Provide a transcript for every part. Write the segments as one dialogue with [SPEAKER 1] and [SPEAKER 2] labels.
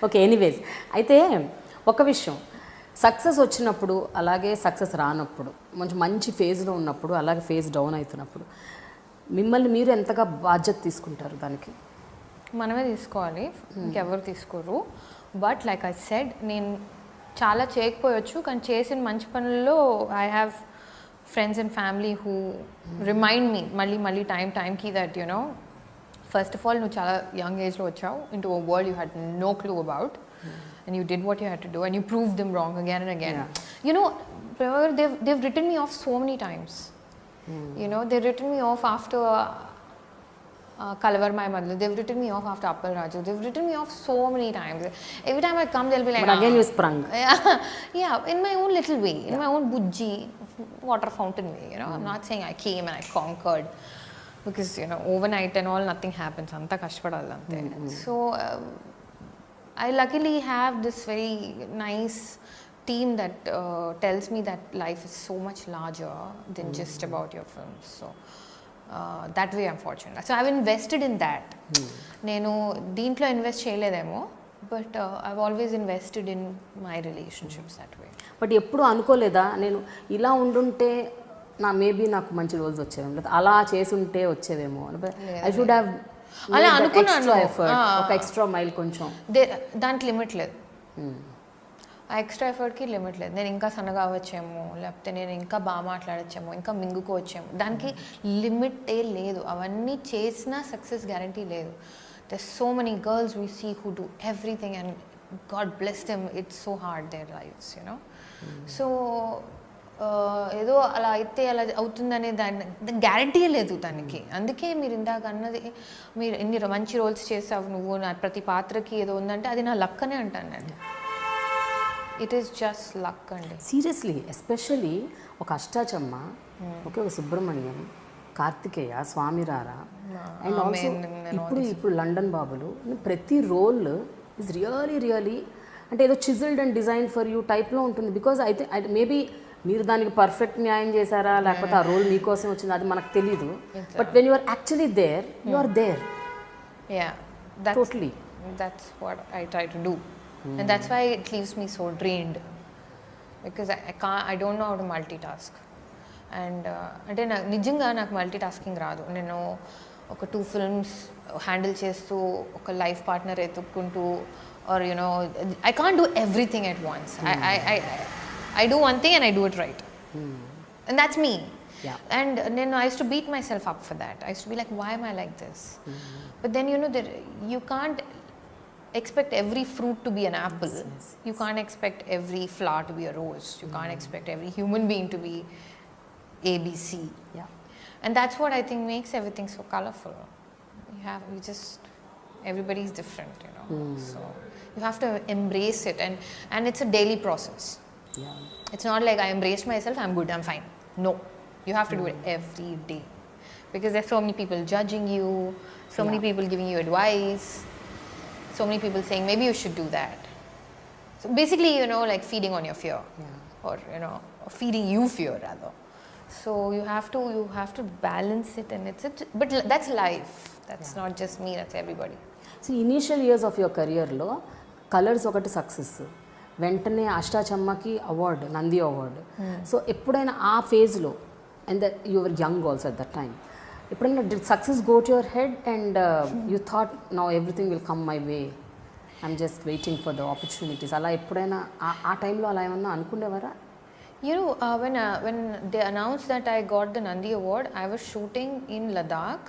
[SPEAKER 1] Okay, anyways అయితే ఒక విషయం, సక్సెస్ వచ్చినప్పుడు అలాగే సక్సెస్ రానప్పుడు, మంచి ఫేజ్లో ఉన్నప్పుడు అలాగే ఫేజ్ డౌన్ అవుతున్నప్పుడు మిమ్మల్ని మీరు ఎంతగా బాధ్యత తీసుకుంటారు దానికి?
[SPEAKER 2] మనమే తీసుకోవాలి, ఇంకెవరు తీసుకోరు. బట్ లైక్ ఐ సెడ్, నేను చాలా చేయకపోవచ్చు, కానీ చేసిన మంచి పనుల్లో I have friends and family who remind me మళ్ళీ టైంకి that you know, first of all నువ్వు చాలా యంగ్ ఏజ్లో వచ్చావు into a world you had no clue about, and you did what you had to do and you proved them wrong again and again. You know, they've written me off so many times. You know, they've written me off after Kalavar My Mother, they've written me off after Appal Raju, they've written me off so many times. Every time I come they'll be like,
[SPEAKER 1] but again you sprung.
[SPEAKER 2] Yeah, in my own little way, in my own bujji water fountain way, you know. I'm not saying I came and I conquered, because you know, overnight and all nothing happens, anta kashpadalla ante. So I luckily have this very nice team that tells me that life is so much larger than just about your films. So that way I'm fortunate. So I've invested in that. Nenu deentlo invest cheyaledemo, but I've always invested in my relationships that way.
[SPEAKER 1] But eppudu anukoleda nenu ila undunte maybe నాకు మంచి రోజులు వచ్చేవేమో, లేదా అలా చేసుంటే వచ్చేవేమో, I should have
[SPEAKER 2] అలా అనుకున్నాను,
[SPEAKER 1] ఒక extra mile కొంచెం.
[SPEAKER 2] దానికి లిమిట్ లేదు, ఆ ఎక్స్ట్రా ఎఫర్ట్కి లిమిట్ లేదు. నేను ఇంకా సన్నగా అవ్వచ్చేమో, లేకపోతే నేను ఇంకా బాగా మాట్లాడచ్చేమో, ఇంకా మింగుకోవచ్చేమో, దానికి లిమిటే లేదు. అవన్నీ చేసినా సక్సెస్ గ్యారంటీ లేదు. There's so many girls we see who do everything and God bless them, it's so hard their lives, you know. So ఏదో అలా అయితే అలా అవుతుందనే దాని గ్యారంటీ లేదు దానికి. అందుకే మీరు ఇందాక అన్నది, మీరు ఎన్ని మంచి రోల్స్ చేసావు నువ్వు, నా ప్రతి పాత్రకి ఏదో ఉందంటే అది నా లక్ అనే అంటాను నేను. ఇట్ ఈస్ జస్ట్ లక్ అండి,
[SPEAKER 1] సీరియస్లీ. ఎస్పెషలీ ఒక అష్టాచమ్మ, ఓకే, ఒక సుబ్రహ్మణ్యం, కార్తికేయ, స్వామిరారా, అండ్ ఆల్సో ఇప్పుడు లండన్ బాబులు, ప్రతి రోల్ ఈజ్ రియలీ అంటే ఏదో చిజిల్డ్ అండ్ డిజైన్ ఫర్ యూ టైప్లో ఉంటుంది. బికాజ్ అయితే మేబీ మీరు దానికి పర్ఫెక్ట్ న్యాయం చేశారా, లేకపోతే ఆ రోల్ మీకోసం వచ్చింది, అది మనకు తెలీదు. But when you are actually there, you are there.
[SPEAKER 2] Totally. That's what I try to do. And that's why it leaves me so drained, because I don't know how to multitask. And అంటే నిజంగా నాకు multitasking రాదు. నేను ఒక 2 films handle చేస్తూ, ఒక life partner ఎత్తుక్కుంటూ, or you know, I can't do everything at once. I do one thing and I do it right. And that's me. And then I used to beat myself up for that. I used to be like, why am I like this? But then you know that you can't expect every fruit to be an apple. You can't expect every flower to be a rose. You can't expect every human being to be ABC. And that's what I think makes everything so colorful. Everybody's different, you know. So you have to embrace it, and it's a daily process. It's not like I embraced myself, I'm good, I'm fine. No, you have to do it every day, because there's so many people judging you, so many people giving you advice, so many people saying maybe you should do that. So basically, you know, like feeding on your fear, or you know, feeding you fear rather. So you have to balance it, and but that's life. That's not just me, that's everybody.
[SPEAKER 1] So initial years of your career lo colours ఒకటి success, వెంటనే అష్టాచమ్మకి award, Nandi award. So ఎప్పుడైనా ఆ ఫేజ్లో, and that your young also at that time, ఎప్పుడైనా did success go to your head and you thought now everything will come my way, I'm just waiting for the opportunities, అలా ఎప్పుడైనా ఆ టైంలో అలా ఏమన్నా అనుకునేవారా?
[SPEAKER 2] You know, when they announced that I got the Nandi Award, I was shooting in Ladakh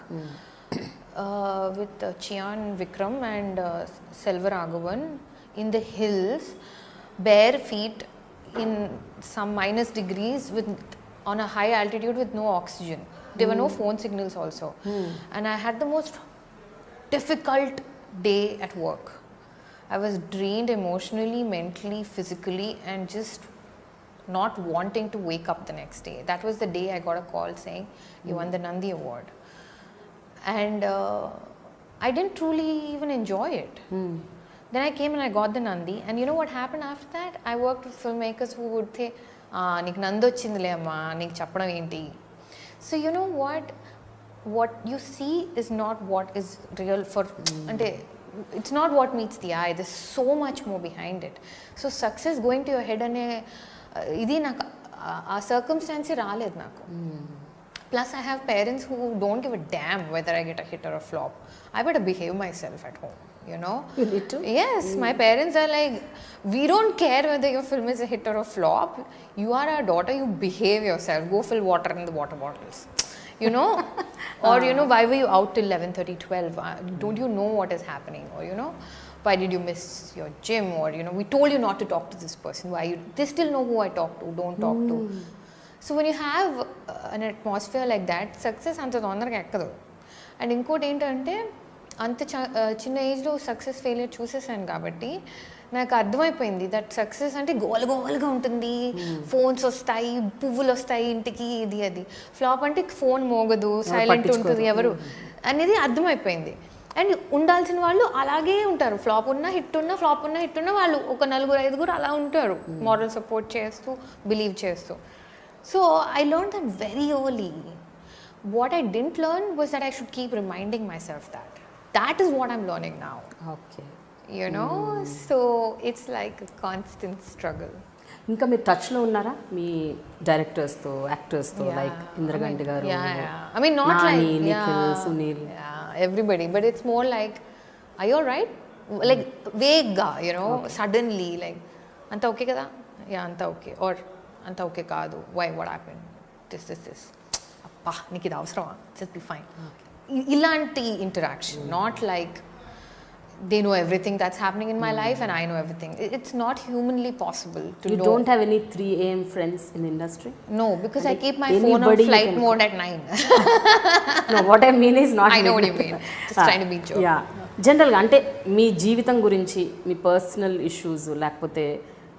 [SPEAKER 2] with Chian Vikram and Selva Raghavan in the hills, bare feet in some minus degrees, on a high altitude with no oxygen. There were no phone signals also. And I had the most difficult day at work. I was drained emotionally, mentally, physically, and just not wanting to wake up the next day. That was the day I got a call saying, you won the Nandi Award. And I didn't truly even enjoy it. Then I came and I got the Nandi, and you know what happened after that? I worked with filmmakers who would say, నీకు నంది వచ్చిందిలే అమ్మా, నీకు చెప్పడం ఏంటి. So you know what you see is not what is real for, అంటే it's not what meets the eye. There's so much more behind it. So success going to your head ane idi నాకు ఆ circumstance రాలేదు నాకు. Plus I have parents who don't give a damn whether I get a hit or a flop. I better behave myself at home, you know.
[SPEAKER 1] You need to?
[SPEAKER 2] Yes, my parents are like, we don't care whether your film is a hit or a flop. You are our daughter, you behave yourself. Go fill water in the water bottles. You know, or you know, why were you out till 11:30, 12? Don't you know what is happening? Or you know, why did you miss your gym? Or you know, we told you not to talk to this person. Why you? They still know who I talk to. Don't talk to. So when you have an atmosphere like that, success అంత తొందరగా ఎక్కదు. And ఇంకోటి ఏంటంటే అంత చిన్న ఏజ్లో success failure చూసేసాను కాబట్టి నాకు అర్థమైపోయింది దట్ సక్సెస్ అంటే గోలగోలుగా ఉంటుంది, ఫోన్స్ వస్తాయి, పువ్వులు వస్తాయి ఇంటికి, ఇది అది. ఫ్లాప్ అంటే ఫోన్ మోగదు, సైలెంట్ ఉంటుంది ఎవరు అనేది అర్థమైపోయింది. అండ్ ఉండాల్సిన వాళ్ళు అలాగే ఉంటారు. ఫ్లాప్ ఉన్నా హిట్ ఉన్నా, ఫ్లాప్ ఉన్నా హిట్ ఉన్నా వాళ్ళు ఒక 4-5 అలా ఉంటారు, మారల్ సపోర్ట్ చేస్తూ, బిలీవ్ చేస్తూ. So I learned that very early. What I didn't learn was that I should keep reminding myself that. That is what I'm learning now.
[SPEAKER 1] Okay.
[SPEAKER 2] You know, so it's like a constant struggle.
[SPEAKER 1] ఇంకా మీరు టచ్లో ఉన్నారా మీ డైరెక్టర్స్తో, యాక్టర్స్తో, like Indraganti గారు,
[SPEAKER 2] I mean not
[SPEAKER 1] Nani,
[SPEAKER 2] like
[SPEAKER 1] Nikhil, Sunil,
[SPEAKER 2] everybody, but it's more like, are you alright? Like vague ga, you know, suddenly like anta okay kada? Yeah, anta okay. Or anta okay kaadu. Why, what happened? This appa నీకు ఇది అవసరమా, just be fine. ఇలాంటి interaction, not like they know everything that's happening in my life and I know everything. It's not humanly possible to
[SPEAKER 1] you
[SPEAKER 2] know.
[SPEAKER 1] don't have any 3 AM friends in the industry?
[SPEAKER 2] No, because I keep my phone on flight mode at 9.
[SPEAKER 1] No, what I mean is not.
[SPEAKER 2] I know what you mean. Just trying to be joke.
[SPEAKER 1] Yeah. జనరల్గా అంటే మీ జీవితం గురించి, మీ personal issues, లేకపోతే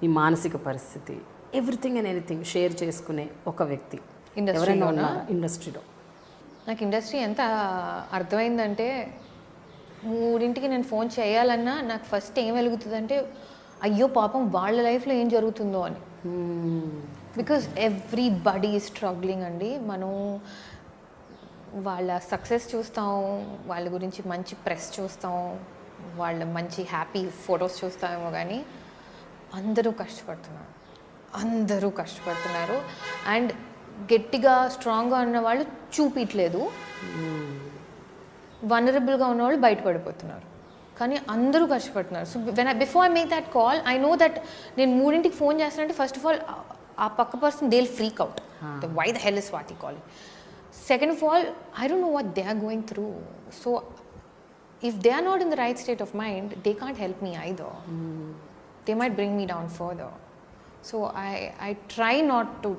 [SPEAKER 1] మీ మానసిక పరిస్థితి, everything and anything share చేసుకునే ఒక వ్యక్తి ఎవరైనా ఉన్నారా ఇండస్ట్రీలో?
[SPEAKER 2] నాకు ఇండస్ట్రీ ఎంత అర్థమైందంటే 3ంటికి నేను ఫోన్ చేయాలన్నా నాకు ఫస్ట్ ఏం వెలుగుతుందంటే అయ్యో పాపం వాళ్ళ లైఫ్లో ఏం జరుగుతుందో అని. బికాజ్ ఎవ్రీబడీ ఈజ్ స్ట్రగ్లింగ్ అండి. మనం వాళ్ళ సక్సెస్ చూస్తాం, వాళ్ళ గురించి మంచి ప్రెస్ చూస్తాం, వాళ్ళ మంచి హ్యాపీ ఫొటోస్ చూస్తామేమో, కానీ అందరూ కష్టపడుతున్నారు. అండ్ గట్టిగా స్ట్రాంగ్గా ఉన్న వాళ్ళు చూపించలేదు, వనరబుల్గా ఉన్నవాళ్ళు బయటపడిపోతున్నారు, కానీ అందరూ కష్టపడుతున్నారు. So before I make that call, I know that నేను 3ంటికి ఫోన్ చేస్తానంటే ఫస్ట్ ఆఫ్ ఆల్ ఆ పక్క person they will freak out, why the hell is Swathi calling. Second of all, I don't know what they are going through. So if they are not in the right state of mind, they can't help me either. They might bring me down further. So I try not to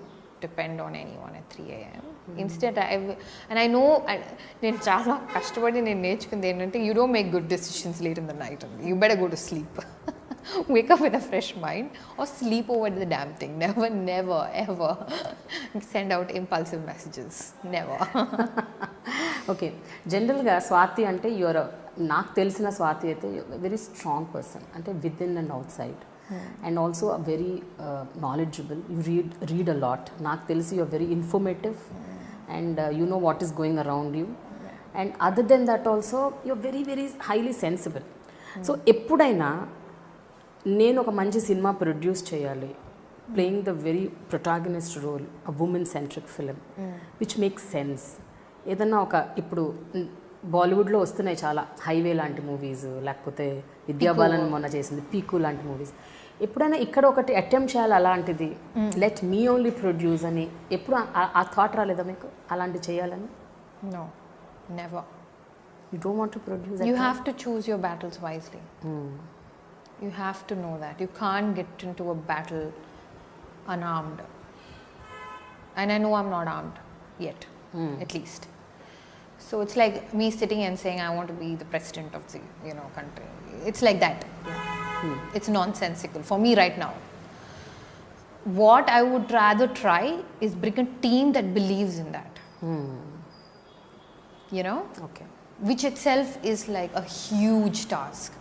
[SPEAKER 2] depend on anyone at 3 AM. Instead, I know నేను చాలా కష్టపడి నేను నేర్చుకుంది ఏంటంటే, you don't make good decisions late in the night. You better go to sleep. Wake up with a fresh mind or sleep over the damn thing. Never ever send out impulsive messages. Never.
[SPEAKER 1] Okay, జనరల్గా స్వాతి అంటే నాకు తెలిసిన స్వాతి అయితే very strong person, అంటే within and outside, and also very knowledgeable. You read a lot. నాకు తెలిసి you're very informative and you know what is going around you, and other than that also you're very very highly sensible. So ఎప్పుడైనా నేను ఒక మంచి cinema produce చేయాలి, playing the very protagonist role, a women centric film which makes sense, ఏదన్నా ఒక ఇప్పుడు బాలీవుడ్లో వస్తున్నాయి చాలా హైవే లాంటి మూవీస్, లేకపోతే విద్యాబాలన్ మొన్న చేసింది పీకు లాంటి మూవీస్, ఎప్పుడైనా ఇక్కడ ఒకటి అటెంప్ట్ చేయాలి అలాంటిది, లెట్ మీ ఓన్లీ ప్రొడ్యూస్ అని ఎప్పుడు ఆ థాట్ రాలేదా మీకు అలాంటి చేయాలని?
[SPEAKER 2] No, never.
[SPEAKER 1] You don't want to produce?
[SPEAKER 2] You have to choose your battles wisely. You have to know that. You can't get into a battle unarmed. And I know I'm not armed yet, at least. So it's like me sitting and saying I want to be the president of the country. It's like that. It's nonsensical for me right now. What I would rather try is bring a team that believes in that.
[SPEAKER 1] Okay.
[SPEAKER 2] Which itself is like a huge task.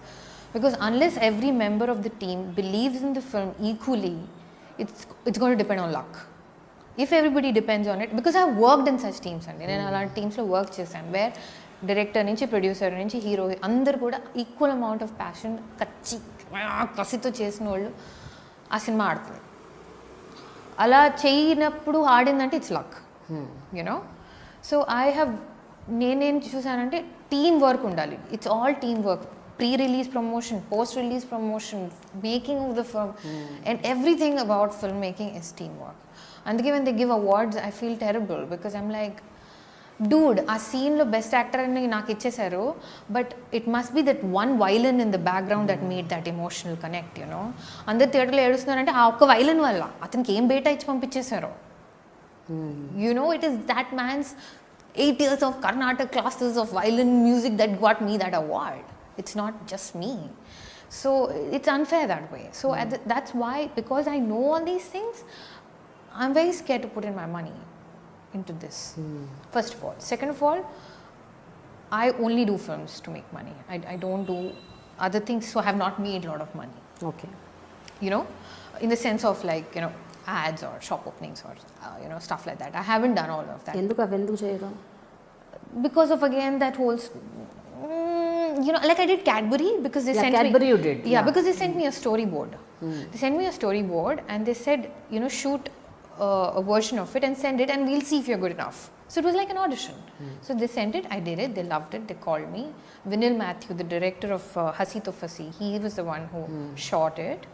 [SPEAKER 2] Because unless every member of the team believes in the film equally, it's going to depend on luck. if everybody depends on it, because I've worked in such teams అండి, నేను అలాంటి టీమ్స్లో work చేశాను, wear director నుంచి producer నుంచి hero అందరు కూడా equal amount of passion కసితో చేసిన వాళ్ళు ఆ సినిమా ఆడుతుంది. అలా చేయనప్పుడు ఆడిందంటే ఇట్స్ లక్, యూనో. సో నేనేం చూసానంటే టీమ్ వర్క్ ఉండాలి. It's all team work. Pre-release promotion, post-release promotion, making of the film, and everything about filmmaking is teamwork. And when they give awards, I feel terrible because I'm like, dude, ఆ scene లో best actor అని నాకు ఇచ్చేసారు, but it must be that one violin in the background that made that emotional connect, you know. అందరు థియేటర్లో ఏడుస్తున్నారంటే ఆ ఒక్క వైలన్ వల్ల అతనికి ఏం బేటా ఇచ్చి పంపించేశారు. You know, it is that man's 8 years of Carnatic classes of violin music that got me that award. It's not just me. So it's unfair that way. So that's why, because I know all these things, I'm very scared to put in my money into this. First of all. Second of all, I only do films to make money. I don't do other things, so I have not made a lot of money.
[SPEAKER 1] Okay.
[SPEAKER 2] You know, in the sense of like, you know, ads or shop openings or, you know, stuff like that. I haven't done all of that.
[SPEAKER 1] ఎందుకు చేయరు?
[SPEAKER 2] Because of, again, that whole... you know, like I did Cadbury because they sent
[SPEAKER 1] Cadbury
[SPEAKER 2] me...
[SPEAKER 1] you did.
[SPEAKER 2] Yeah, because they sent me a storyboard. They sent me a storyboard and they said, you know, shoot a version of it and send it and we'll see if you're good enough. So it was like an audition. So they sent it, I did it, they loved it, they called me. Vinil Matthew, the director of Hasi to Fasi, he was the one who shot it.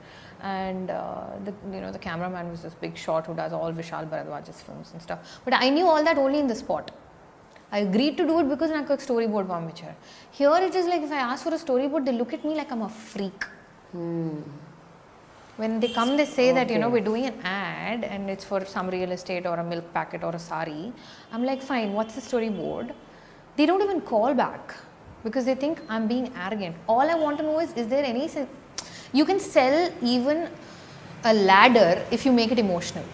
[SPEAKER 2] And the cameraman was this big shot who does all Vishal Bharadwaj's films and stuff. But I knew all that only in the spot. I agreed to do it because నాకు ఒక storyboard పంపించారు. Here it is like if I ask for a storyboard, they look at me like I'm a freak. When they come, they say that, you know, we're doing an ad and it's for some real estate or a milk packet or a sari. I'm like, fine, what's the storyboard? They don't even call back because they think I'm being arrogant. All I want to know is there any... You can sell even a ladder if you make it emotional.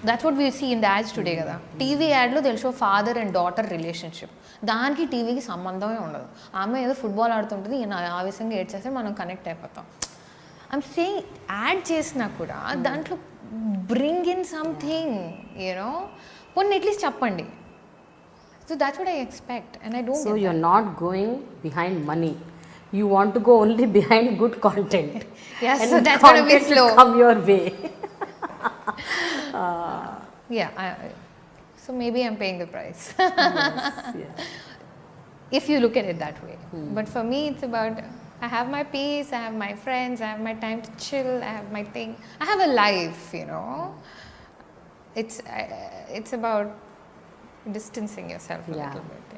[SPEAKER 2] That's what we see in the ads today కదా. TV యాడ్లో తెలుసు father and daughter relationship, దానికి టీవీకి సంబంధమే ఉండదు. ఆమె ఏదో football ఆడుతుంటుంది, ఈయన ఆవేశంగా ఏడ్చేస్తే మనం కనెక్ట్ అయిపోతాం. ఐమ్ సేయింగ్ యాడ్ చేసినా కూడా దాంట్లో బ్రింగ్ ఇన్ సంథింగ్, యూనో, కొన్ని అట్లీస్ట్ చెప్పండి. So that's what I expect and I don't.
[SPEAKER 1] So you are not going behind money, you want to go only behind good content.
[SPEAKER 2] Yes, so that's going to be slow.
[SPEAKER 1] Come your way.
[SPEAKER 2] Yeah, so maybe I'm paying the price.
[SPEAKER 1] Yes.
[SPEAKER 2] If you look at it that way. But for me, it's about, I have my peace, I have my friends, I have my time to chill, I have my thing. I have a life, you know. It's about distancing yourself a little bit.